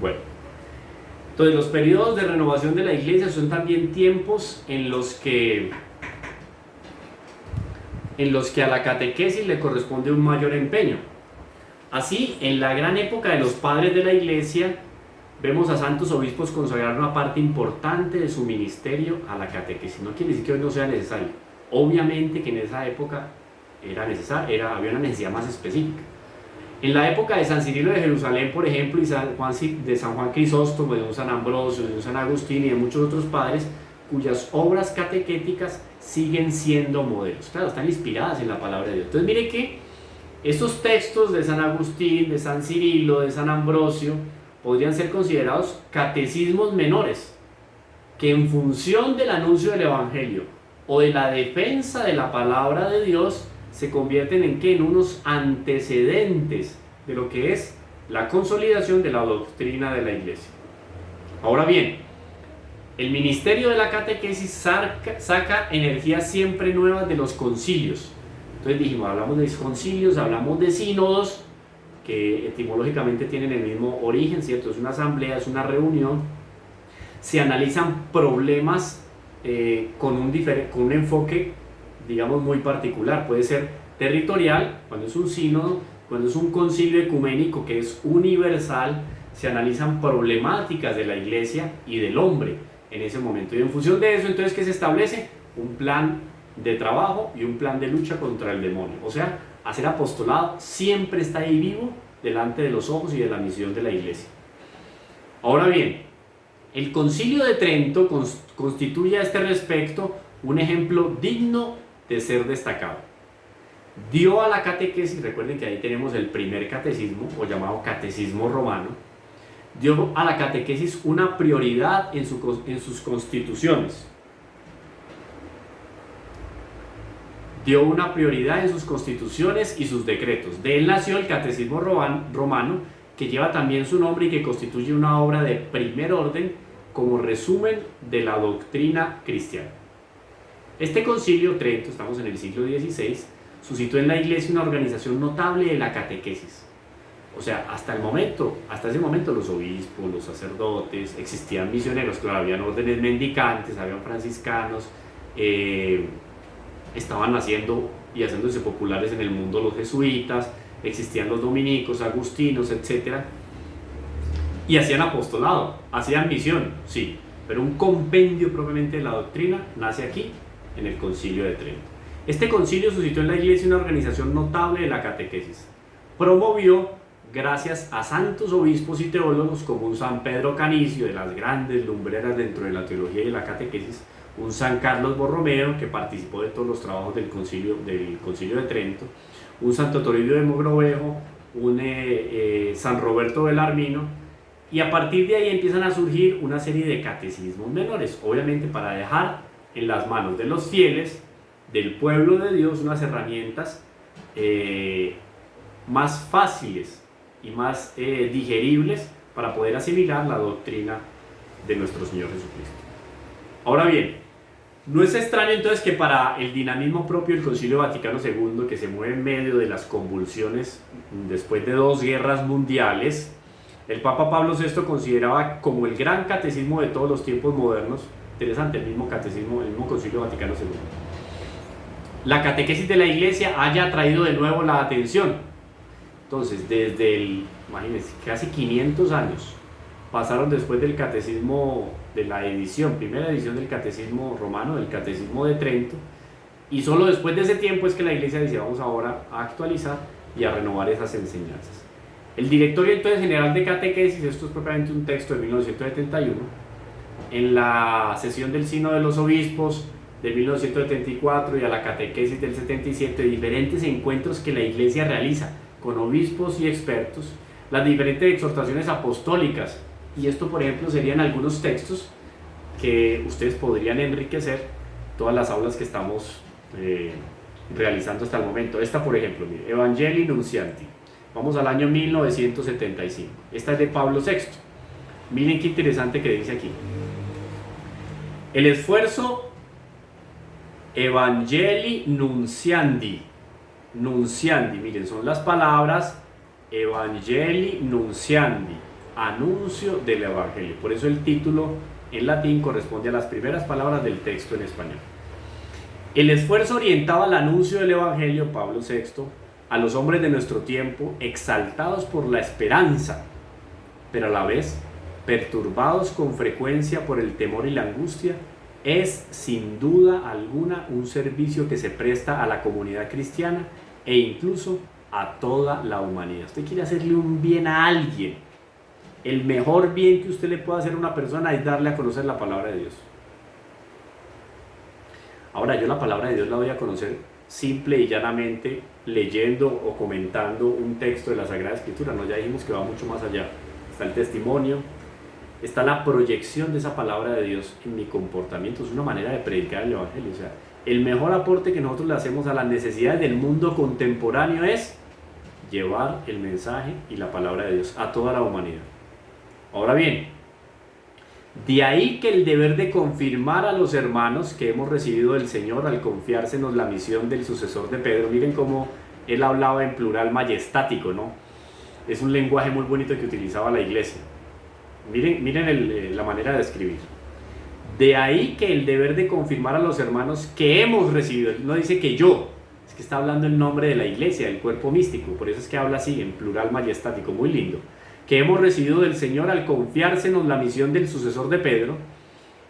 Bueno, entonces los periodos de renovación de la iglesia son también tiempos en los que a la catequesis le corresponde un mayor empeño. Así, en la gran época de los padres de la iglesia, vemos a santos obispos consagrar una parte importante de su ministerio a la catequesis. No quiere decir que hoy no sea necesario. Obviamente que en esa época era necesario, había una necesidad más específica. En la época de San Cirilo de Jerusalén, por ejemplo, y de San Juan Crisóstomo, de un San Ambrosio, de un San Agustín y de muchos otros padres, cuyas obras catequéticas siguen siendo modelos. Claro, están inspiradas en la palabra de Dios. Entonces mire que estos textos de San Agustín, de San Cirilo, de San Ambrosio, podrían ser considerados catecismos menores, que en función del anuncio del Evangelio o de la defensa de la palabra de Dios, se convierten en ¿qué? En unos antecedentes de lo que es la consolidación de la doctrina de la iglesia. Ahora bien, el ministerio de la catequesis saca energías siempre nuevas de los concilios. Entonces dijimos, hablamos de concilios, hablamos de sínodos, que etimológicamente tienen el mismo origen, ¿cierto? Es una asamblea, es una reunión. Se analizan problemas con un enfoque, digamos, muy particular. Puede ser territorial, cuando es un sínodo, cuando es un concilio ecuménico que es universal, se analizan problemáticas de la iglesia y del hombre en ese momento. Y en función de eso, entonces, ¿qué se establece? Un plan de trabajo y un plan de lucha contra el demonio. O sea, hacer apostolado siempre está ahí vivo delante de los ojos y de la misión de la iglesia. Ahora bien, el Concilio de Trento constituye a este respecto un ejemplo digno de ser destacado. Dio a la catequesis, recuerden que ahí tenemos el primer catecismo, o llamado catecismo romano, dio a la catequesis una prioridad en sus constituciones. Dio una prioridad en sus constituciones y sus decretos. De él nació el catecismo romano, que lleva también su nombre y que constituye una obra de primer orden como resumen de la doctrina cristiana. Este concilio Trento, estamos en el siglo XVI, suscitó en la iglesia una organización notable de la catequesis. O sea, hasta ese momento los obispos, los sacerdotes, existían misioneros, claro, habían órdenes mendicantes, habían franciscanos, estaban naciendo y haciéndose populares en el mundo los jesuitas, existían los dominicos, agustinos, etc. Y hacían apostolado, hacían misión, sí, pero un compendio propiamente de la doctrina nace aquí, en el Concilio de Trento. Este concilio suscitó en la iglesia una organización notable de la catequesis. Promovió, gracias a santos obispos y teólogos como un San Pedro Canicio, de las grandes lumbreras dentro de la teología y la catequesis, un San Carlos Borromeo, que participó de todos los trabajos del concilio de Trento, un Santo Toribio de Mogrovejo, un San Roberto Belarmino, y a partir de ahí empiezan a surgir una serie de catecismos menores, obviamente para dejar en las manos de los fieles, del pueblo de Dios, unas herramientas más fáciles y más digeribles para poder asimilar la doctrina de nuestro Señor Jesucristo. Ahora bien, no es extraño entonces que para el dinamismo propio del Concilio Vaticano II, que se mueve en medio de las convulsiones después de 2 guerras mundiales, el Papa Pablo VI consideraba como el gran catecismo de todos los tiempos modernos, interesante, el mismo Concilio Vaticano II, la catequesis de la iglesia haya atraído de nuevo la atención. Entonces, imagínense, casi 500 años pasaron después del catecismo, de la primera edición del catecismo romano, del catecismo de Trento, y solo después de ese tiempo es que la iglesia dice, vamos ahora a actualizar y a renovar esas enseñanzas. El Directorio entonces General de Catequesis, esto es propiamente un texto de 1971, en la sesión del Sínodo de los Obispos de 1974 y a la catequesis del 77, diferentes encuentros que la iglesia realiza con obispos y expertos, las diferentes exhortaciones apostólicas, y esto por ejemplo serían algunos textos que ustedes podrían enriquecer todas las aulas que estamos realizando hasta el momento. Esta por ejemplo, mire, Evangelii Nuntiandi, vamos al año 1975, esta es de Pablo VI. Miren qué interesante que dice aquí: el esfuerzo Evangelii Nuntiandi, miren, son las palabras Evangelii Nuntiandi, anuncio del Evangelio. Por eso el título en latín corresponde a las primeras palabras del texto en español. El esfuerzo orientado al anuncio del Evangelio, Pablo VI, a los hombres de nuestro tiempo, exaltados por la esperanza, pero a la vez perturbados con frecuencia por el temor y la angustia, es sin duda alguna un servicio que se presta a la comunidad cristiana e incluso a toda la humanidad. Usted quiere hacerle un bien a alguien, el mejor bien que usted le puede hacer a una persona es darle a conocer la palabra de Dios. Ahora, yo la palabra de Dios la voy a conocer simple y llanamente leyendo o comentando un texto de la Sagrada Escritura. No, ya dijimos que va mucho más allá. Está el testimonio, está la proyección de esa palabra de Dios en mi comportamiento. Es una manera de predicar el Evangelio. O sea, el mejor aporte que nosotros le hacemos a las necesidades del mundo contemporáneo es llevar el mensaje y la palabra de Dios a toda la humanidad. Ahora bien, de ahí que el deber de confirmar a los hermanos que hemos recibido del Señor al confiársenos la misión del sucesor de Pedro. Miren cómo él hablaba en plural majestático, ¿no? Es un lenguaje muy bonito que utilizaba la iglesia. Miren la manera de escribir. De ahí que el deber de confirmar a los hermanos que hemos recibido. Él no dice que yo, es que está hablando en nombre de la iglesia, del cuerpo místico. Por eso es que habla así, en plural majestático, muy lindo. Que hemos recibido del Señor al confiársenos la misión del sucesor de Pedro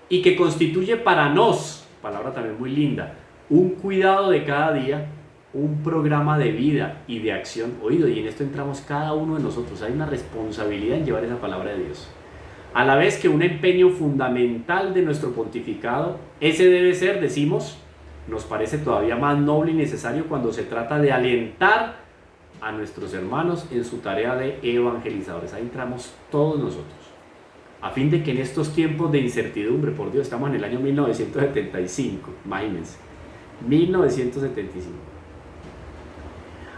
y que constituye para nos, palabra también muy linda, un cuidado de cada día, un programa de vida y de acción. Oído, y en esto entramos cada uno de nosotros. Hay una responsabilidad en llevar esa palabra de Dios. A la vez que un empeño fundamental de nuestro pontificado, ese debe ser, decimos, nos parece todavía más noble y necesario cuando se trata de alentar a nuestros hermanos en su tarea de evangelizadores. Ahí entramos todos nosotros, a fin de que en estos tiempos de incertidumbre, por Dios, estamos en el año 1975, imagínense, 1975,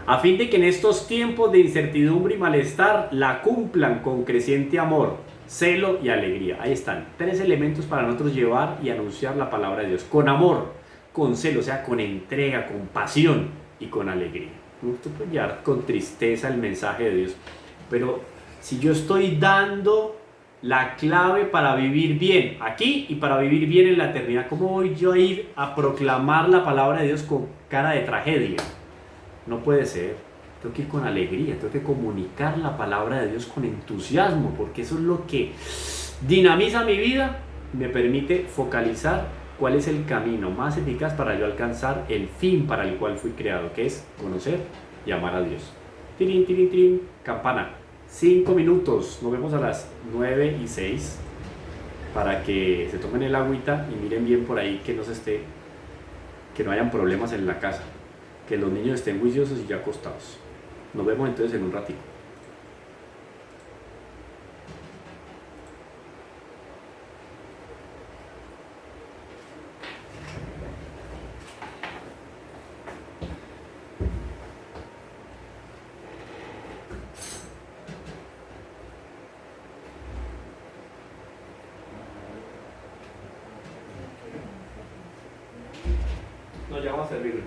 a fin de que en estos tiempos de incertidumbre y malestar la cumplan con creciente amor, celo y alegría. Ahí están, 3 elementos para nosotros llevar y anunciar la palabra de Dios, con amor, con celo, o sea, con entrega, con pasión y con alegría. Usted puede llevar con tristeza el mensaje de Dios, pero si yo estoy dando la clave para vivir bien aquí y para vivir bien en la eternidad, ¿cómo voy yo a ir a proclamar la palabra de Dios con cara de tragedia? No puede ser. Tengo que ir con alegría, tengo que comunicar la palabra de Dios con entusiasmo, porque eso es lo que dinamiza mi vida y me permite focalizar cuál es el camino más eficaz para yo alcanzar el fin para el cual fui creado, que es conocer y amar a Dios. Tirín, tirín, tirín, campana. 5 minutos, nos vemos a las 9:06 para que se tomen el agüita y miren bien por ahí que no hayan problemas en la casa, que los niños estén juiciosos y ya acostados. Nos vemos entonces en un ratito. No, ya vamos a servirlo.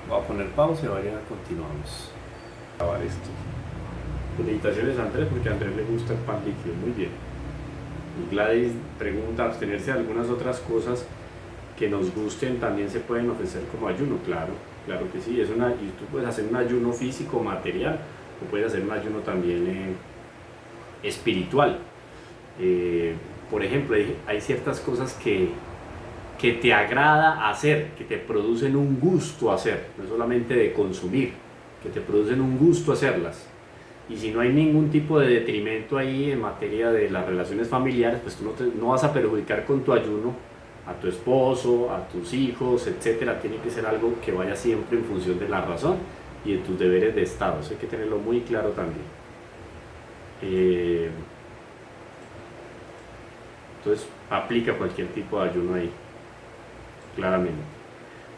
Voy a poner pausa y ahora continuamos a grabar esto. Felicitaciones a Andrés, porque a Andrés le gusta el pan líquido, muy bien. Y Gladys pregunta, abstenerse de algunas otras cosas que nos gusten también se pueden ofrecer como ayuno. Claro, claro que sí, y tú puedes hacer un ayuno físico, material, o puedes hacer un ayuno también espiritual. Por ejemplo, hay ciertas cosas que te agrada hacer, que te producen un gusto hacer, no solamente de consumir, que te producen un gusto hacerlas. Y si no hay ningún tipo de detrimento ahí en materia de las relaciones familiares, pues tú no vas a perjudicar con tu ayuno a tu esposo, a tus hijos, etcétera. Tiene que ser algo que vaya siempre en función de la razón y de tus deberes de Estado. Eso hay que tenerlo muy claro también. Entonces aplica cualquier tipo de ayuno ahí, claramente.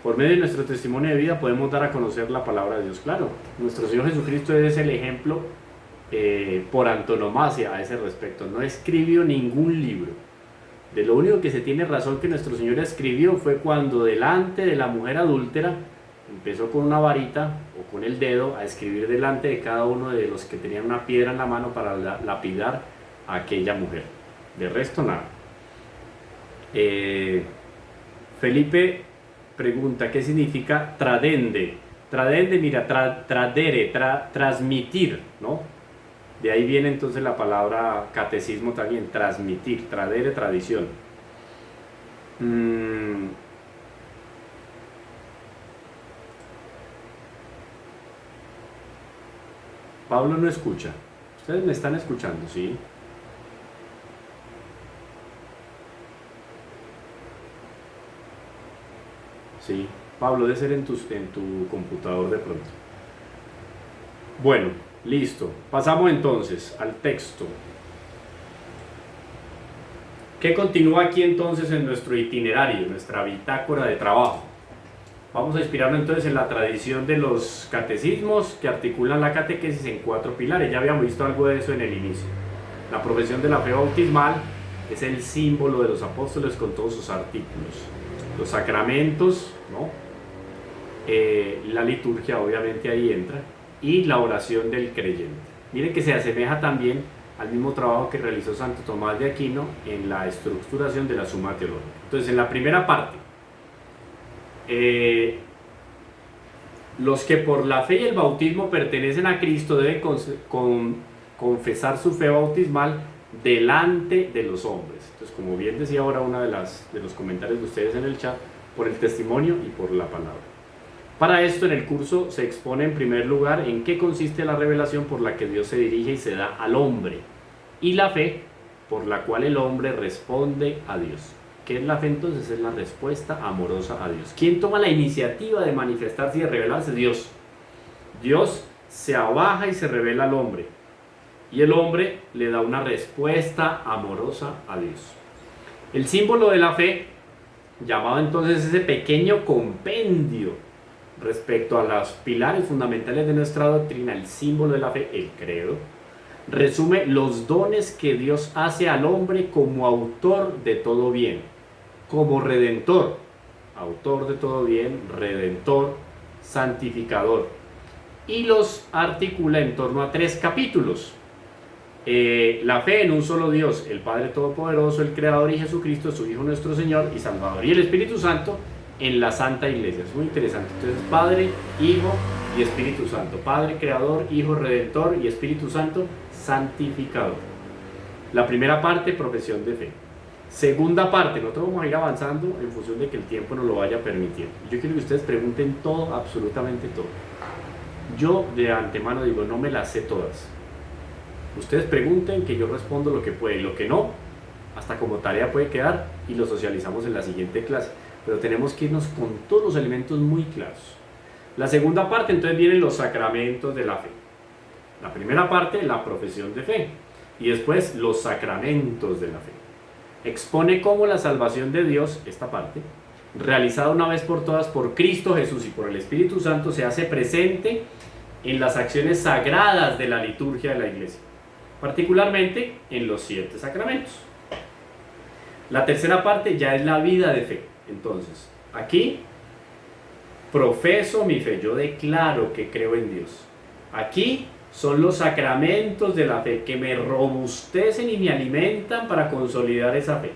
Por medio de nuestro testimonio de vida podemos dar a conocer la palabra de Dios. Claro, nuestro Señor Jesucristo es el ejemplo por antonomasia a ese respecto. No escribió ningún libro. De lo único que se tiene razón que nuestro Señor escribió fue cuando delante de la mujer adúltera empezó con una varita o con el dedo a escribir delante de cada uno de los que tenían una piedra en la mano para lapidar a aquella mujer. De resto nada. Felipe pregunta, ¿qué significa tradende? Tradende, mira, tradere, transmitir, ¿no? De ahí viene entonces la palabra catecismo también, transmitir, tradere, tradición. Pablo no escucha. Ustedes me están escuchando, ¿sí? Sí, Pablo, debe ser en tu computador de pronto. Bueno, listo. Pasamos entonces al texto. ¿Qué continúa aquí entonces en nuestro itinerario, nuestra bitácora de trabajo? Vamos a inspirarnos entonces en la tradición de los catecismos que articulan la catequesis en 4 pilares. Ya habíamos visto algo de eso en el inicio. La profesión de la fe bautismal es el símbolo de los apóstoles con todos sus artículos. Los sacramentos, ¿no? La liturgia obviamente ahí entra, y la oración del creyente. Miren que se asemeja también al mismo trabajo que realizó Santo Tomás de Aquino en la estructuración de la Suma Teológica. Entonces, en la primera parte, los que por la fe y el bautismo pertenecen a Cristo deben confesar su fe bautismal delante de los hombres. Entonces, como bien decía ahora una de los comentarios de ustedes en el chat, por el testimonio y por la palabra. Para esto, en el curso se expone en primer lugar en qué consiste la revelación por la que Dios se dirige y se da al hombre, y la fe por la cual el hombre responde a Dios. ¿Qué es la fe entonces? Es la respuesta amorosa a Dios. ¿Quién toma la iniciativa de manifestarse y de revelarse? Dios. Dios se abaja y se revela al hombre, y el hombre le da una respuesta amorosa a Dios. El símbolo de la fe, llamado entonces ese pequeño compendio respecto a los pilares fundamentales de nuestra doctrina, el símbolo de la fe, el credo, resume los dones que Dios hace al hombre como autor de todo bien, como redentor, autor de todo bien, redentor, santificador, y los articula en torno a 3 capítulos. La fe en un solo Dios, el Padre Todopoderoso, el Creador, y Jesucristo, su Hijo nuestro Señor y Salvador, y el Espíritu Santo en la Santa Iglesia. Es muy interesante. Entonces, Padre, Hijo y Espíritu Santo. Padre, Creador, Hijo, Redentor y Espíritu Santo, Santificador. La primera parte, profesión de fe. Segunda parte, nosotros vamos a ir avanzando en función de que el tiempo nos lo vaya permitiendo. Yo quiero que ustedes pregunten todo, absolutamente todo. Yo de antemano digo, no me las sé todas. Ustedes pregunten, que yo respondo lo que puede, y lo que no, hasta como tarea puede quedar, y lo socializamos en la siguiente clase. Pero tenemos que irnos con todos los elementos muy claros. La segunda parte, entonces, vienen los sacramentos de la fe. La primera parte, la profesión de fe, y después los sacramentos de la fe. Expone cómo la salvación de Dios, esta parte, realizada una vez por todas por Cristo Jesús y por el Espíritu Santo, se hace presente en las acciones sagradas de la liturgia de la Iglesia, particularmente en los 7 sacramentos. La tercera parte ya es la vida de fe. Entonces, aquí profeso mi fe, yo declaro que creo en Dios. Aquí Son los sacramentos de la fe que me robustecen y me alimentan para consolidar esa fe.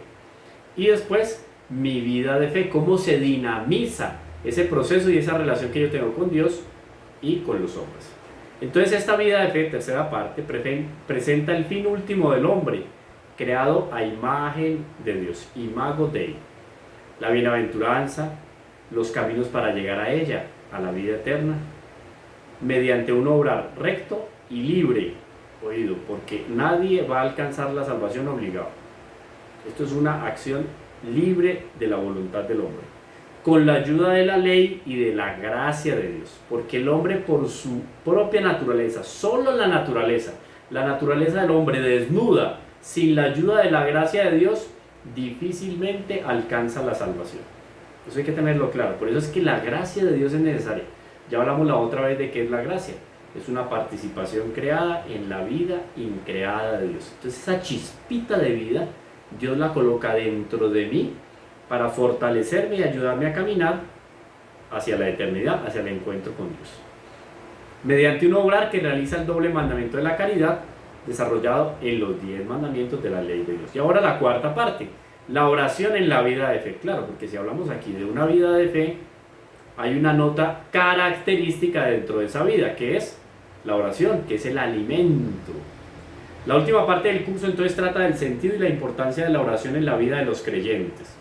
Y después, mi vida de fe, cómo se dinamiza ese proceso y esa relación que yo tengo con Dios y con los hombres. Entonces esta vida de fe, tercera parte, presenta el fin último del hombre, creado a imagen de Dios, imago Dei, la bienaventuranza, los caminos para llegar a ella, a la vida eterna, mediante un obrar recto y libre, oído, porque nadie va a alcanzar la salvación obligado. Esto es una acción libre de la voluntad del hombre, con la ayuda de la ley y de la gracia de Dios, porque el hombre por su propia naturaleza, solo la naturaleza del hombre desnuda, sin la ayuda de la gracia de Dios, difícilmente alcanza la salvación. Eso hay que tenerlo claro. Por eso es que la gracia de Dios es necesaria. Ya hablamos la otra vez de qué es la gracia. Es una participación creada en la vida increada de Dios. Entonces esa chispita de vida, Dios la coloca dentro de mí para fortalecerme y ayudarme a caminar hacia la eternidad, hacia el encuentro con Dios. Mediante un obrar que realiza el doble mandamiento de la caridad, desarrollado en los 10 mandamientos de la ley de Dios. Y ahora la cuarta parte, la oración en la vida de fe. Claro, porque si hablamos aquí de una vida de fe, hay una nota característica dentro de esa vida, que es la oración, que es el alimento. La última parte del curso entonces trata del sentido y la importancia de la oración en la vida de los creyentes.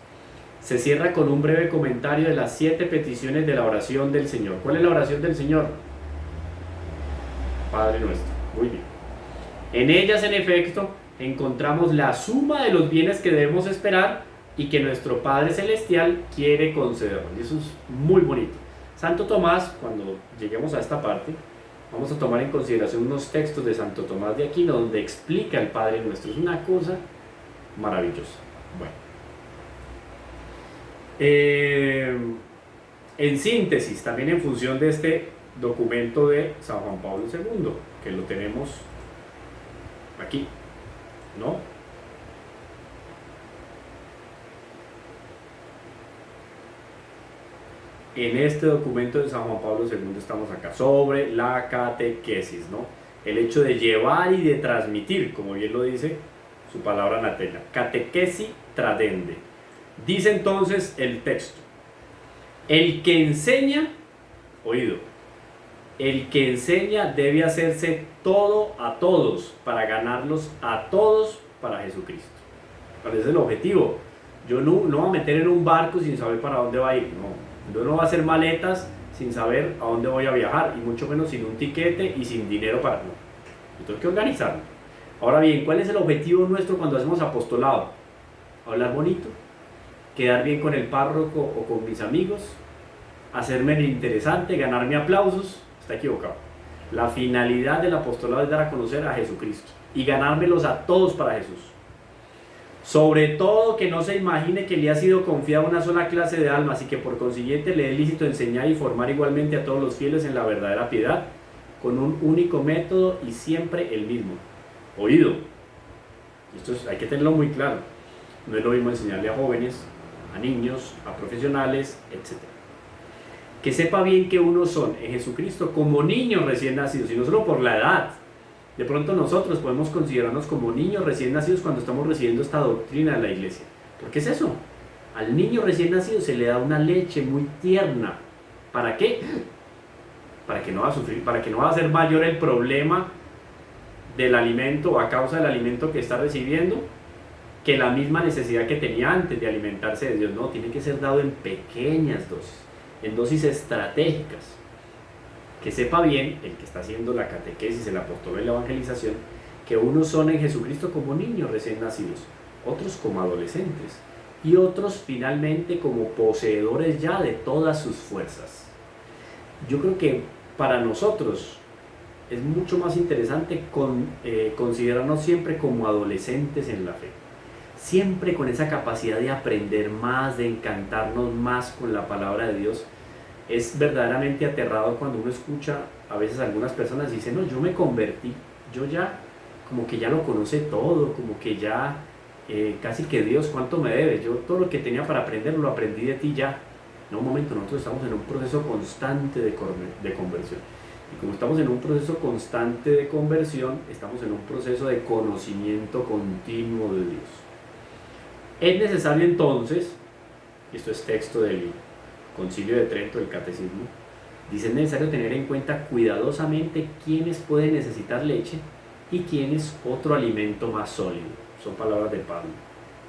Se cierra con un breve comentario de las 7 peticiones de la oración del Señor. ¿Cuál es la oración del Señor? Padre nuestro. Muy bien. En ellas, en efecto, encontramos la suma de los bienes que debemos esperar y que nuestro Padre Celestial quiere concedernos. Y eso es muy bonito. Santo Tomás, cuando lleguemos a esta parte, vamos a tomar en consideración unos textos de Santo Tomás de Aquino donde explica el Padre Nuestro. Es una cosa maravillosa. Bueno. En síntesis, también en función de este documento de San Juan Pablo II, que lo tenemos aquí, ¿no? En este documento de San Juan Pablo II estamos acá, sobre la catequesis, ¿no? El hecho de llevar y de transmitir, como bien lo dice su palabra anatea, catequesi tradende. Dice entonces el texto, el que enseña, oído, el que enseña debe hacerse todo a todos para ganarlos a todos para Jesucristo. ¿Cuál es el objetivo? Yo no voy a meter en un barco sin saber para dónde va a ir, no. Yo no voy a hacer maletas sin saber a dónde voy a viajar, y mucho menos sin un tiquete y sin dinero para... No. Yo tengo que organizarlo. Ahora bien, ¿cuál es el objetivo nuestro cuando hacemos apostolado? Hablar bonito, quedar bien con el párroco o con mis amigos, hacerme el interesante, ganarme aplausos. Está equivocado. La finalidad del apostolado es dar a conocer a Jesucristo y ganármelos a todos para Jesús. Sobre todo que no se imagine que le ha sido confiada una sola clase de almas y que por consiguiente le es lícito enseñar y formar igualmente a todos los fieles en la verdadera piedad, con un único método y siempre el mismo. Oído. Esto hay que tenerlo muy claro. No es lo mismo enseñarle a jóvenes, a niños, a profesionales, etc. Que sepa bien que unos son en Jesucristo como niños recién nacidos, y no solo por la edad. De pronto nosotros podemos considerarnos como niños recién nacidos cuando estamos recibiendo esta doctrina de la iglesia. ¿Por qué es eso? Al niño recién nacido se le da una leche muy tierna. ¿Para qué? Para que no va a sufrir, para que no va a ser mayor el problema del alimento o a causa del alimento que está recibiendo que la misma necesidad que tenía antes de alimentarse de Dios. No, tiene que ser dado en pequeñas dosis, en dosis estratégicas. Que sepa bien, el que está haciendo la catequesis, el apostolado y la evangelización, que unos son en Jesucristo como niños recién nacidos, otros como adolescentes, y otros finalmente como poseedores ya de todas sus fuerzas. Yo creo que para nosotros es mucho más interesante considerarnos siempre como adolescentes en la fe, siempre con esa capacidad de aprender más, de encantarnos más con la palabra de Dios. Es verdaderamente aterrador cuando uno escucha a veces algunas personas dicen, no, yo me convertí, yo ya, como que ya lo conoce todo, como que ya, casi que Dios, ¿cuánto me debe? Yo todo lo que tenía para aprender lo aprendí de ti ya. No, un momento, nosotros estamos en un proceso constante de conversión. Y como estamos en un proceso constante de conversión, estamos en un proceso de conocimiento continuo de Dios. Es necesario entonces, esto es texto del Concilio de Trento, del Catecismo, dice: es necesario tener en cuenta cuidadosamente quiénes pueden necesitar leche y quiénes otro alimento más sólido. Son palabras de Pablo.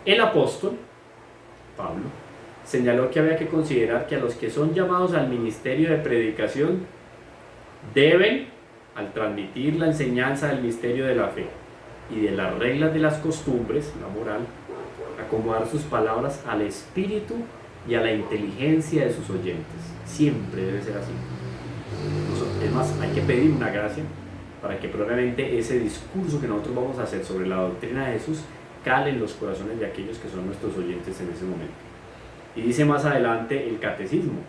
El apóstol, Pablo, señaló que había que considerar que a los que son llamados al ministerio de predicación deben, al transmitir la enseñanza del misterio de la fe y de las reglas de las costumbres, la moral, acomodar sus palabras al espíritu y a la inteligencia de sus oyentes. Siempre debe ser así. Es más, hay que pedir una gracia para que probablemente ese discurso que nosotros vamos a hacer sobre la doctrina de Jesús cale en los corazones de aquellos que son nuestros oyentes en ese momento. Y dice más adelante el catecismo.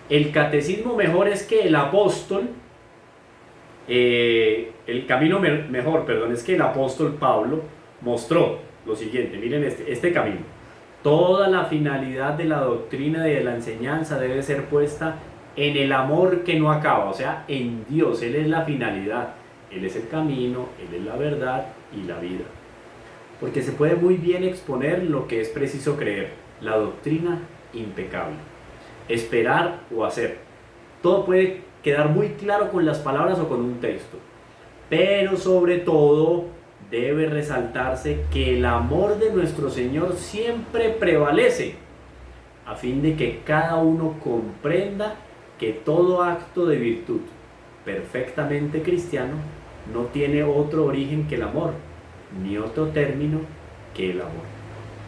El catecismo mejor es que el apóstol, el camino mejor, perdón, es que el apóstol Pablo mostró lo siguiente. Miren este camino. Toda la finalidad de la doctrina y de la enseñanza debe ser puesta en el amor que no acaba, o sea, en Dios. Él es la finalidad, Él es el camino, Él es la verdad y la vida. Porque se puede muy bien exponer lo que es preciso creer, la doctrina impecable, esperar o hacer. Todo puede quedar muy claro con las palabras o con un texto, pero sobre todo debe resaltarse que el amor de nuestro Señor siempre prevalece, a fin de que cada uno comprenda que todo acto de virtud perfectamente cristiano no tiene otro origen que el amor, ni otro término que el amor.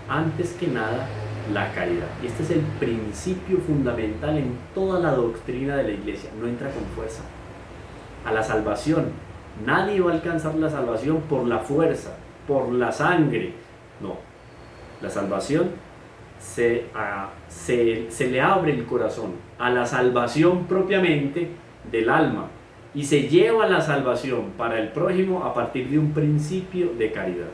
Antes que nada, la caridad. Y este es el principio fundamental en toda la doctrina de la Iglesia. No entra con fuerza. A la salvación. Nadie va a alcanzar la salvación por la fuerza, por la sangre. No. La salvación se le abre el corazón a la salvación propiamente del alma. Y se lleva la salvación para el prójimo a partir de un principio de caridad.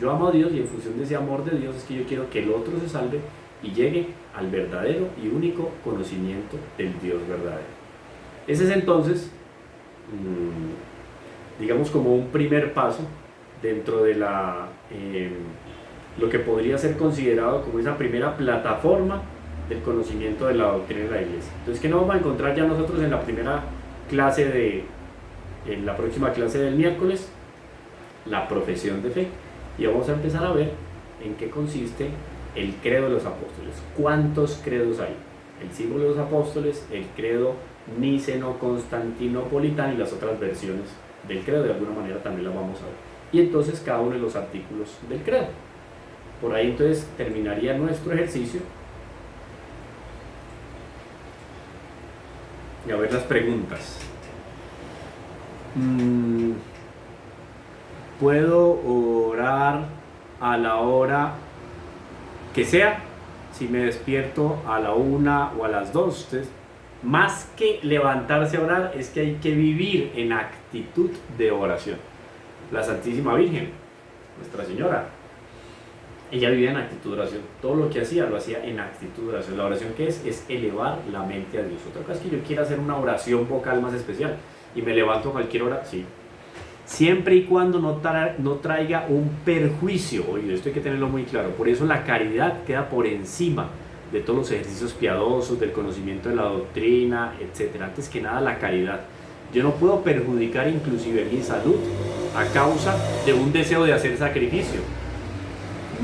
Yo amo a Dios y en función de ese amor de Dios es que yo quiero que el otro se salve y llegue al verdadero y único conocimiento del Dios verdadero. Ese es entonces, digamos, como un primer paso dentro de lo que podría ser considerado como esa primera plataforma del conocimiento de la doctrina de la Iglesia. Entonces, ¿qué nos vamos a encontrar ya nosotros en la primera clase en la próxima clase del miércoles? La profesión de fe. Y vamos a empezar a ver en qué consiste el credo de los apóstoles. ¿Cuántos credos hay? El símbolo de los apóstoles, el credo niceno-constantinopolitano y las otras versiones del credo, de alguna manera también las vamos a ver. Y entonces cada uno de los artículos del credo. Por ahí entonces terminaría nuestro ejercicio. Y a ver las preguntas. ¿Puedo orar a la hora que sea? Si me despierto a la 1 o a las 2. Entonces, más que levantarse a orar, es que hay que vivir en actitud de oración. La Santísima Virgen, Nuestra Señora, ella vivía en actitud de oración. Todo lo que hacía, lo hacía en actitud de oración. La oración, ¿qué es? Es elevar la mente a Dios. Otra cosa es que yo quiera hacer una oración vocal más especial y me levanto a cualquier hora, sí. Siempre y cuando no traiga un perjuicio. Oye, esto hay que tenerlo muy claro. Por eso la caridad queda por encima de todos los ejercicios piadosos, del conocimiento de la doctrina, etc. Antes que nada, la caridad. Yo no puedo perjudicar inclusive mi salud a causa de un deseo de hacer sacrificio.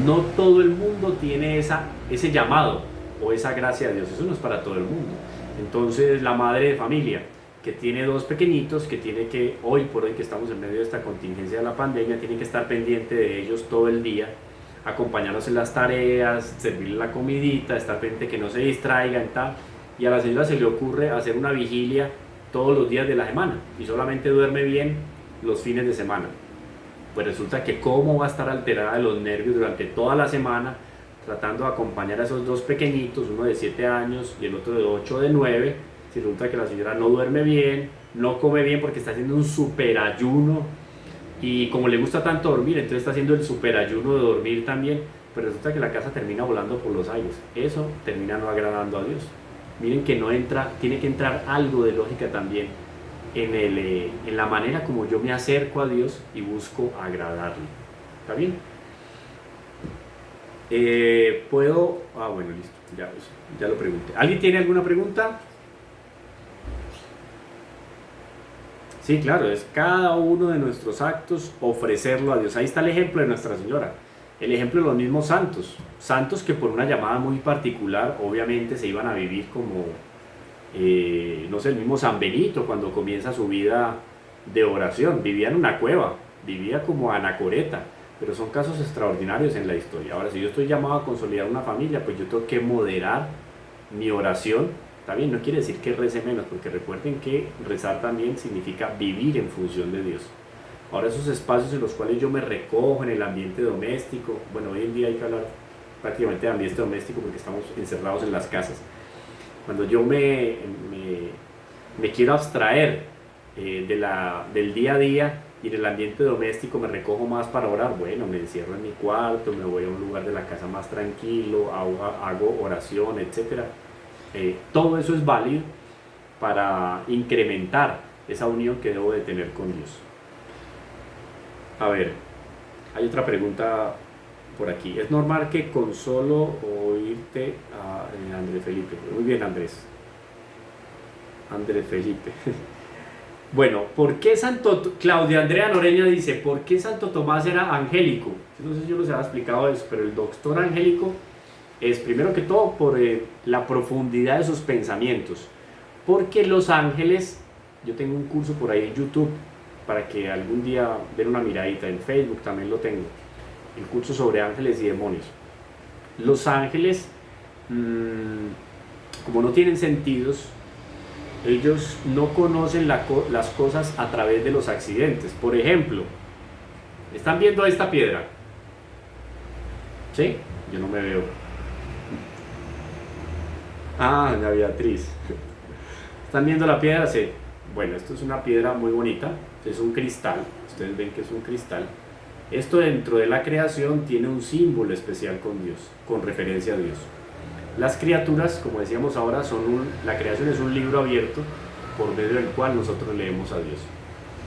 No todo el mundo tiene ese llamado o esa gracia de Dios. Eso no es para todo el mundo. Entonces, la madre de familia que tiene 2 pequeñitos, que tiene que, hoy por hoy que estamos en medio de esta contingencia de la pandemia, tiene que estar pendiente de ellos todo el día, acompañarlos en las tareas, servirles la comidita, estar pendiente que no se distraigan, tal. Y a la señora se le ocurre hacer una vigilia todos los días de la semana y solamente duerme bien los fines de semana. Pues resulta que cómo va a estar alterada de los nervios durante toda la semana tratando de acompañar a esos 2 pequeñitos, uno de 7 años y el otro de 8 o de 9. Si resulta que la señora no duerme bien, no come bien porque está haciendo un superayuno y como le gusta tanto dormir, entonces está haciendo el superayuno de dormir también, pero resulta que la casa termina volando por los aires. Eso termina no agradando a Dios. Miren que no entra, tiene que entrar algo de lógica también en la manera como yo me acerco a Dios y busco agradarle. ¿Está bien? Puedo... Ah, bueno, listo. Ya lo pregunté. ¿Alguien tiene alguna pregunta? Sí, claro, es cada uno de nuestros actos ofrecerlo a Dios. Ahí está el ejemplo de Nuestra Señora. El ejemplo de los mismos santos. Santos que por una llamada muy particular, obviamente se iban a vivir como, no sé, el mismo San Benito cuando comienza su vida de oración. Vivía en una cueva, vivía como anacoreta, pero son casos extraordinarios en la historia. Ahora, si yo estoy llamado a consolidar una familia, pues yo tengo que moderar mi oración. Está bien, no quiere decir que rece menos, porque recuerden que rezar también significa vivir en función de Dios. Ahora, esos espacios en los cuales yo me recojo en el ambiente doméstico, bueno, hoy en día hay que hablar prácticamente de ambiente doméstico porque estamos encerrados en las casas. Cuando yo me quiero abstraer del día a día y en el ambiente doméstico me recojo más para orar, bueno, me encierro en mi cuarto, me voy a un lugar de la casa más tranquilo, hago oración, etc. Todo eso es válido para incrementar esa unión que debo de tener con Dios. A ver, hay otra pregunta por aquí. ¿Es normal que con solo oírte a Andrés Felipe? Muy bien, Andrés Felipe. Bueno, ¿por qué Claudia Andrea Noreña dice, ¿por qué Santo Tomás era angélico? No sé si yo les había explicado eso, pero el doctor angélico es primero que todo por la profundidad de sus pensamientos. Porque los ángeles, yo tengo un curso por ahí en YouTube, para que algún día den una miradita, en Facebook también lo tengo, el curso sobre ángeles y demonios. Los ángeles, como no tienen sentidos, ellos no conocen las cosas a través de los accidentes. Por ejemplo, ¿están viendo esta piedra? ¿Sí? Yo no me veo. Ah, doña Beatriz. ¿Están viendo la piedra? Sí. Bueno, esto es una piedra muy bonita, es un cristal, ustedes ven que es un cristal. Esto dentro de la creación tiene un símbolo especial con Dios, con referencia a Dios. Las criaturas, como decíamos ahora, la creación es un libro abierto por medio del cual nosotros leemos a Dios.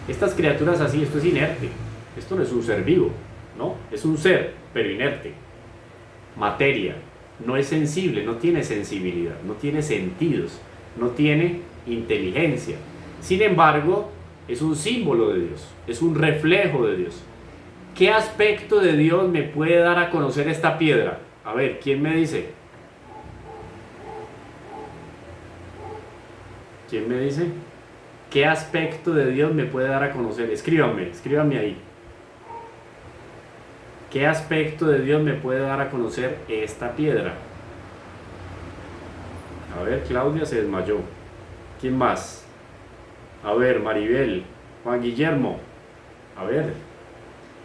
Estas criaturas así, esto es inerte, esto no es un ser vivo, ¿no? Es un ser, pero inerte. Materia, no es sensible, no tiene sensibilidad, no tiene sentidos, no tiene inteligencia. Sin embargo, es un símbolo de Dios, es un reflejo de Dios. ¿Qué aspecto de Dios me puede dar a conocer esta piedra? A ver, ¿quién me dice? ¿Quién me dice? ¿Qué aspecto de Dios me puede dar a conocer? Escríbanme ahí. ¿Qué aspecto de Dios me puede dar a conocer esta piedra? A ver, Claudia se desmayó. ¿Quién más? A ver, Maribel, Juan Guillermo. A ver,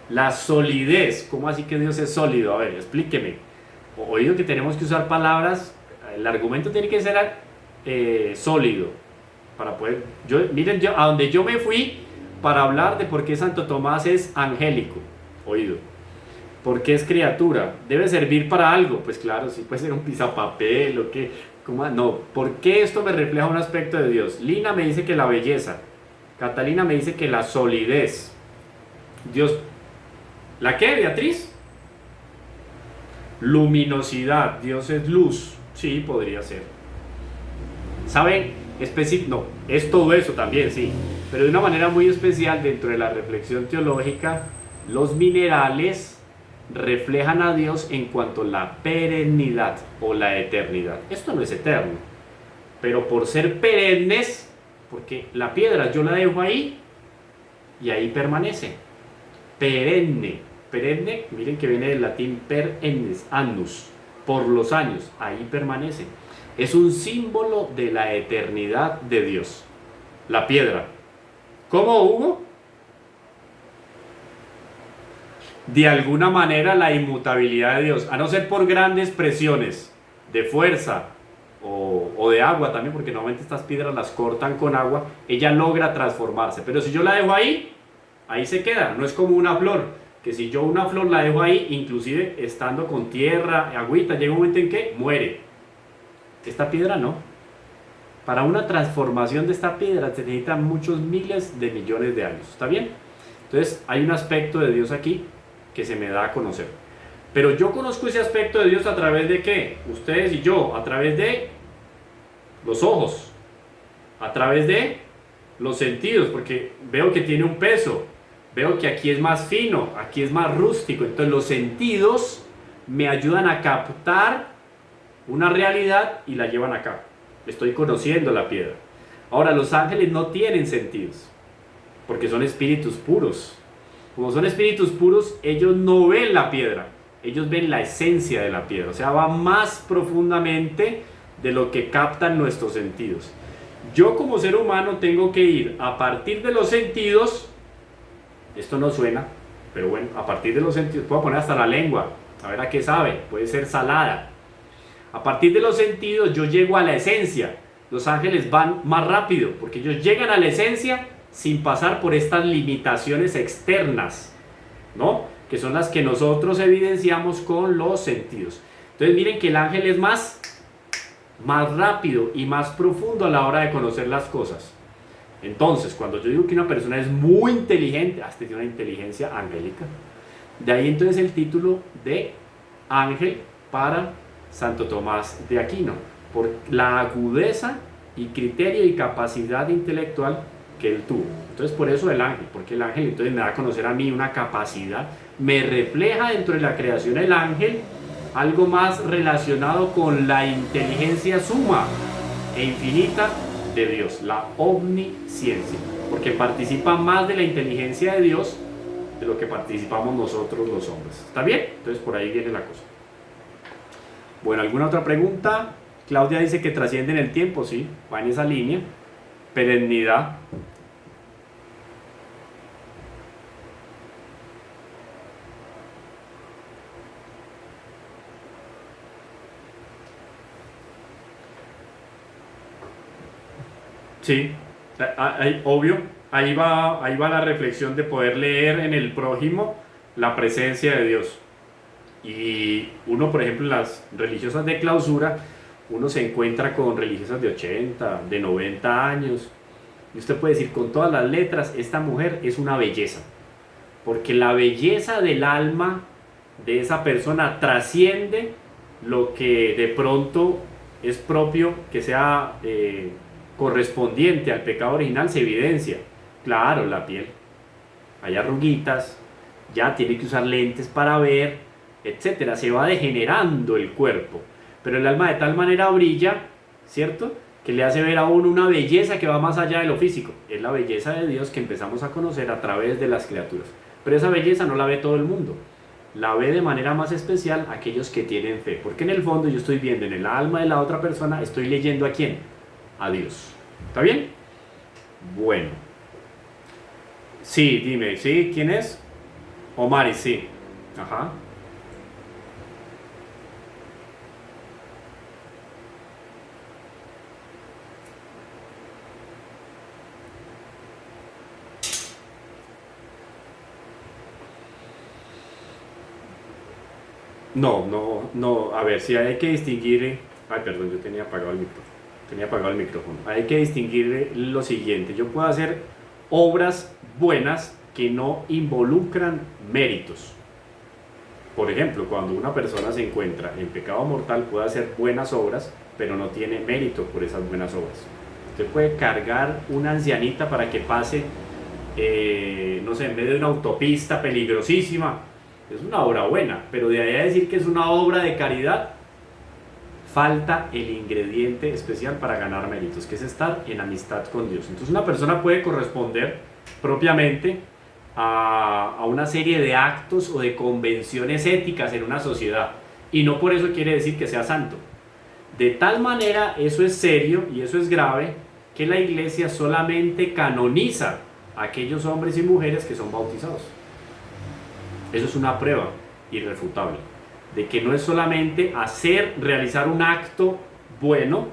la solidez. ¿Cómo así que Dios es sólido? A ver, explíqueme. Oído que tenemos que usar palabras. El argumento tiene que ser sólido para poder. Miren, a donde yo me fui para hablar de por qué Santo Tomás es angélico. Oído. ¿Por qué es criatura? ¿Debe servir para algo? Pues claro, sí puede ser un pisapapel o qué. No, ¿por qué esto me refleja un aspecto de Dios? Lina me dice que la belleza. Catalina me dice que la solidez. Dios. ¿La qué, Beatriz? Luminosidad. Dios es luz. Sí, podría ser. ¿Saben? No, es todo eso también, sí. Pero de una manera muy especial dentro de la reflexión teológica, los minerales reflejan a Dios en cuanto a la perennidad o la eternidad. Esto no es eterno, pero por ser perennes, porque la piedra yo la dejo ahí y ahí permanece. Perenne, miren que viene del latín perennes, annus, por los años, ahí permanece. Es un símbolo de la eternidad de Dios, la piedra. ¿Cómo, Hugo? De alguna manera la inmutabilidad de Dios, a no ser por grandes presiones de fuerza o de agua también, porque normalmente estas piedras las cortan con agua, ella logra transformarse. Pero si yo la dejo ahí se queda. No es como una flor, que si yo una flor la dejo ahí, inclusive estando con tierra, agüita, llega un momento en que muere. Esta piedra no. Para una transformación de esta piedra se necesitan muchos miles de millones de años. ¿Está bien? Entonces hay un aspecto de Dios aquí que se me da a conocer. Pero yo conozco ese aspecto de Dios a través de ¿qué? Ustedes y yo, a través de los ojos, a través de los sentidos, porque veo que tiene un peso, veo que aquí es más fino, aquí es más rústico. Entonces los sentidos me ayudan a captar una realidad y la llevan acá. Estoy conociendo la piedra. Ahora, los ángeles no tienen sentidos, porque son espíritus puros. Como son espíritus puros, ellos no ven la piedra, ellos ven la esencia de la piedra. O sea, va más profundamente de lo que captan nuestros sentidos. Yo como ser humano tengo que ir a partir de los sentidos. Esto no suena, pero bueno, a partir de los sentidos, puedo poner hasta la lengua, a ver a qué sabe, puede ser salada. A partir de los sentidos yo llego a la esencia. Los ángeles van más rápido, porque ellos llegan a la esencia sin pasar por estas limitaciones externas, ¿no? Que son las que nosotros evidenciamos con los sentidos. Entonces miren que el ángel es más rápido y más profundo a la hora de conocer las cosas. Entonces, cuando yo digo que una persona es muy inteligente, hasta tiene una inteligencia angélica, de ahí entonces el título de ángel para Santo Tomás de Aquino, por la agudeza y criterio y capacidad intelectual que él tuvo. Entonces por eso el ángel, porque el ángel entonces me da a conocer a mí una capacidad, me refleja dentro de la creación el ángel algo más relacionado con la inteligencia suma e infinita de Dios, la omnisciencia, porque participa más de la inteligencia de Dios de lo que participamos nosotros los hombres. ¿Está bien? Entonces por ahí viene la cosa. Bueno, ¿alguna otra pregunta? Claudia dice que trasciende en el tiempo, sí, va en esa línea. Perennidad. Sí, obvio, ahí va la reflexión de poder leer en el prójimo la presencia de Dios. Y uno, por ejemplo, en las religiosas de clausura, uno se encuentra con religiosas de 80, de 90 años, y usted puede decir con todas las letras, esta mujer es una belleza, porque la belleza del alma de esa persona trasciende lo que de pronto es propio, que sea correspondiente al pecado original, se evidencia. Claro, la piel, hay arruguitas, ya tiene que usar lentes para ver, etcétera, se va degenerando el cuerpo, pero el alma de tal manera brilla, ¿cierto?, que le hace ver a uno una belleza que va más allá de lo físico. Es la belleza de Dios que empezamos a conocer a través de las criaturas, pero esa belleza no la ve todo el mundo, la ve de manera más especial aquellos que tienen fe, porque en el fondo yo estoy viendo en el alma de la otra persona, estoy leyendo ¿a quién? A Dios. ¿Está bien? Bueno, sí, dime, ¿sí? ¿Quién es? Omari, sí. Ajá. No, a ver, si hay que distinguir, ay, perdón, yo tenía apagado el micrófono, hay que distinguir lo siguiente: yo puedo hacer obras buenas que no involucran méritos. Por ejemplo, cuando una persona se encuentra en pecado mortal, puede hacer buenas obras, pero no tiene mérito por esas buenas obras. Usted puede cargar una ancianita para que pase, no sé, en vez de una autopista peligrosísima. Es una obra buena, pero de ahí a decir que es una obra de caridad, falta el ingrediente especial para ganar méritos, que es estar en amistad con Dios. Entonces una persona puede corresponder propiamente a una serie de actos o de convenciones éticas en una sociedad, y no por eso quiere decir que sea santo. De tal manera eso es serio y eso es grave, que la Iglesia solamente canoniza a aquellos hombres y mujeres que son bautizados. Eso es una prueba irrefutable de que no es solamente realizar un acto bueno,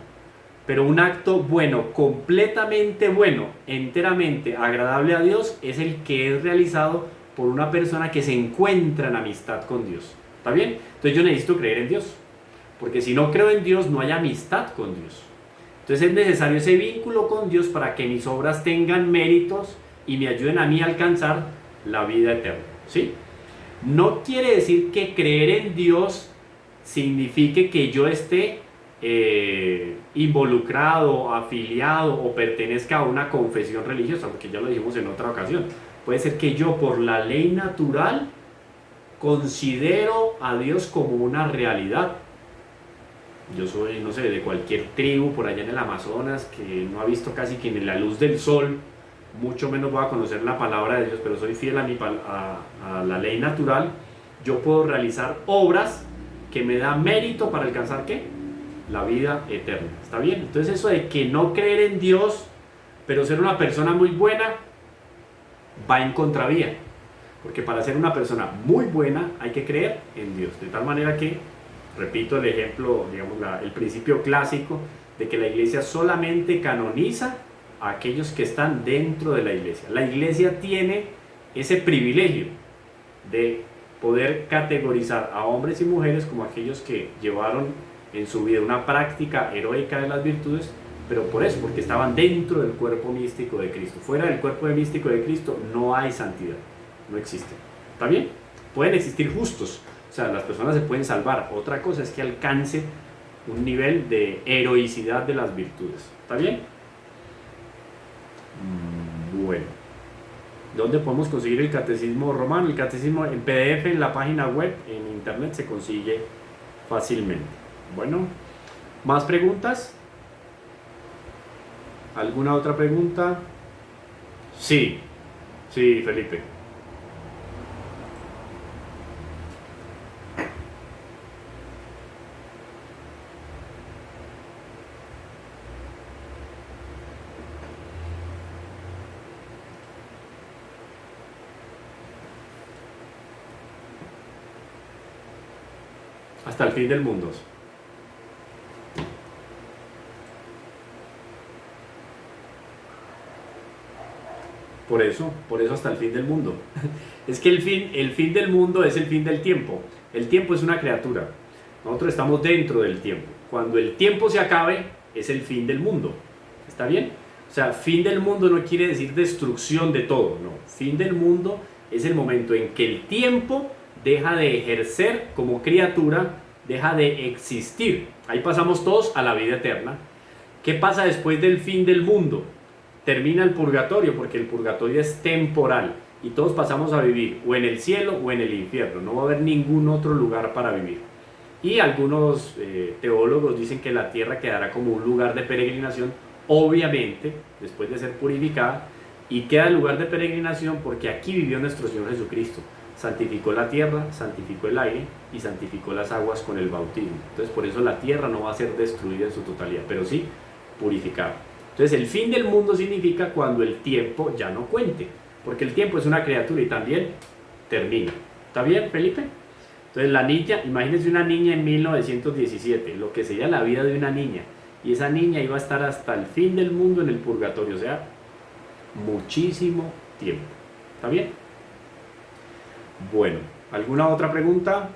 pero un acto bueno, completamente bueno, enteramente agradable a Dios, es el que es realizado por una persona que se encuentra en amistad con Dios. ¿Está bien? Entonces yo necesito creer en Dios, porque si no creo en Dios no hay amistad con Dios. Entonces es necesario ese vínculo con Dios para que mis obras tengan méritos y me ayuden a mí a alcanzar la vida eterna, ¿sí? No quiere decir que creer en Dios signifique que yo esté involucrado, afiliado o pertenezca a una confesión religiosa, porque ya lo dijimos en otra ocasión. Puede ser que yo por la ley natural considero a Dios como una realidad. Yo soy, no sé, de cualquier tribu por allá en el Amazonas que no ha visto casi que ni la luz del sol, mucho menos voy a conocer la palabra de Dios, pero soy fiel a la ley natural. Yo puedo realizar obras que me da mérito para alcanzar ¿qué? La vida eterna. ¿Está bien? Entonces eso de que no creer en Dios, pero ser una persona muy buena, va en contravía. Porque para ser una persona muy buena hay que creer en Dios. De tal manera que, repito el ejemplo, digamos, el principio clásico de que la iglesia solamente canoniza a aquellos que están dentro de la iglesia. La iglesia tiene ese privilegio de poder categorizar a hombres y mujeres como aquellos que llevaron en su vida una práctica heroica de las virtudes, pero por eso, porque estaban dentro del cuerpo místico de Cristo. Fuera del cuerpo místico de Cristo no hay santidad, no existe. ¿Está bien? Pueden existir justos, o sea, las personas se pueden salvar. Otra cosa es que alcance un nivel de heroicidad de las virtudes. ¿Está bien? Bueno. ¿Dónde podemos conseguir el catecismo romano? El catecismo en PDF en la página web, en internet se consigue fácilmente. Bueno, ¿más preguntas? ¿Alguna otra pregunta? Sí, sí, Felipe. Hasta el fin del mundo. Por eso hasta el fin del mundo. Es que el fin del mundo es el fin del tiempo. El tiempo es una criatura. Nosotros estamos dentro del tiempo. Cuando el tiempo se acabe, es el fin del mundo. ¿Está bien? O sea, fin del mundo no quiere decir destrucción de todo, no. Fin del mundo es el momento en que el tiempo deja de ejercer como criatura, deja de existir. Ahí pasamos todos a la vida eterna. ¿Qué pasa después del fin del mundo? Termina el purgatorio, porque el purgatorio es temporal y todos pasamos a vivir o en el cielo o en el infierno. No va a haber ningún otro lugar para vivir. Y algunos teólogos dicen que la tierra quedará como un lugar de peregrinación, obviamente, después de ser purificada, y queda el lugar de peregrinación porque aquí vivió nuestro Señor Jesucristo. Santificó la tierra, santificó el aire y santificó las aguas con el bautismo. Entonces por eso la tierra no va a ser destruida en su totalidad, pero sí purificada. Entonces el fin del mundo significa cuando el tiempo ya no cuente, porque el tiempo es una criatura y también termina. ¿Está bien, Felipe? Entonces la niña, imagínense una niña en 1917, lo que sería la vida de una niña, y esa niña iba a estar hasta el fin del mundo en el purgatorio, o sea, muchísimo tiempo. ¿Está bien? Bueno, ¿alguna otra pregunta?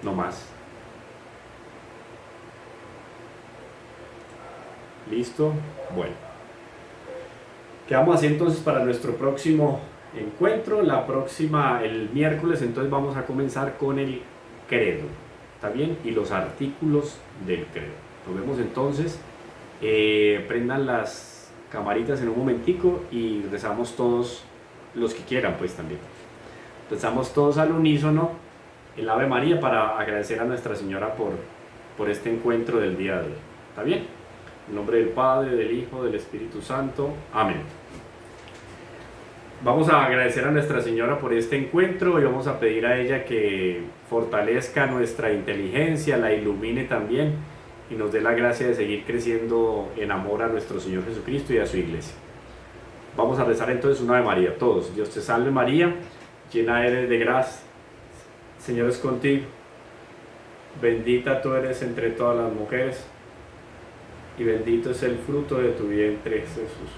No más. ¿Listo? Bueno. Quedamos así entonces para nuestro próximo encuentro. El miércoles entonces vamos a comenzar con el credo. ¿Está bien? Y los artículos del credo. Nos vemos entonces. Prendan las camaritas en un momentico y rezamos todos, los que quieran pues también. Rezamos todos al unísono el Ave María para agradecer a Nuestra Señora por este encuentro del día de hoy. ¿Está bien? En nombre del Padre, del Hijo, del Espíritu Santo. Amén. Vamos a agradecer a Nuestra Señora por este encuentro y vamos a pedir a ella que fortalezca nuestra inteligencia, la ilumine también y nos dé la gracia de seguir creciendo en amor a nuestro Señor Jesucristo y a su Iglesia. Vamos a rezar entonces un Ave María, todos. Dios te salve María, llena eres de gracia, Señor es contigo, bendita tú eres entre todas las mujeres y bendito es el fruto de tu vientre, Jesús.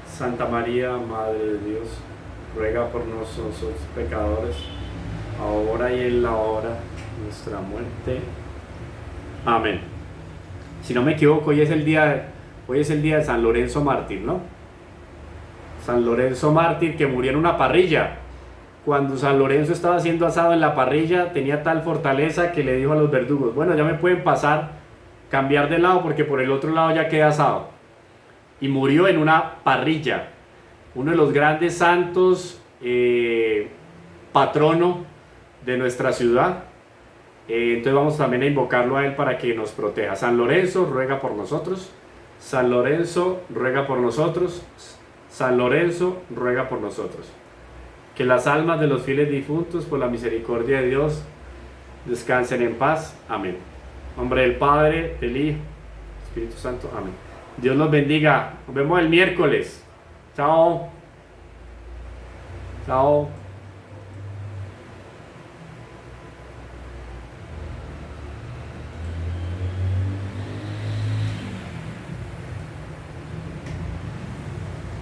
Santa María, Madre de Dios, ruega por nosotros pecadores, ahora y en la hora nuestra muerte. Amén. Si no me equivoco, hoy es el día de San Lorenzo Mártir, ¿no? San Lorenzo Mártir, que murió en una parrilla. Cuando San Lorenzo estaba siendo asado en la parrilla, tenía tal fortaleza que le dijo a los verdugos: bueno, ya me pueden pasar, cambiar de lado, porque por el otro lado ya queda asado. Y murió en una parrilla. Uno de los grandes santos, patrono de nuestra ciudad. Entonces vamos también a invocarlo a él para que nos proteja. San Lorenzo, ruega por nosotros. San Lorenzo, ruega por nosotros. San Lorenzo, ruega por nosotros. Que las almas de los fieles difuntos, por la misericordia de Dios, descansen en paz. Amén. En nombre del Padre, del Hijo, del Espíritu Santo. Amén. Dios los bendiga. Nos vemos el miércoles. Chao. Chao.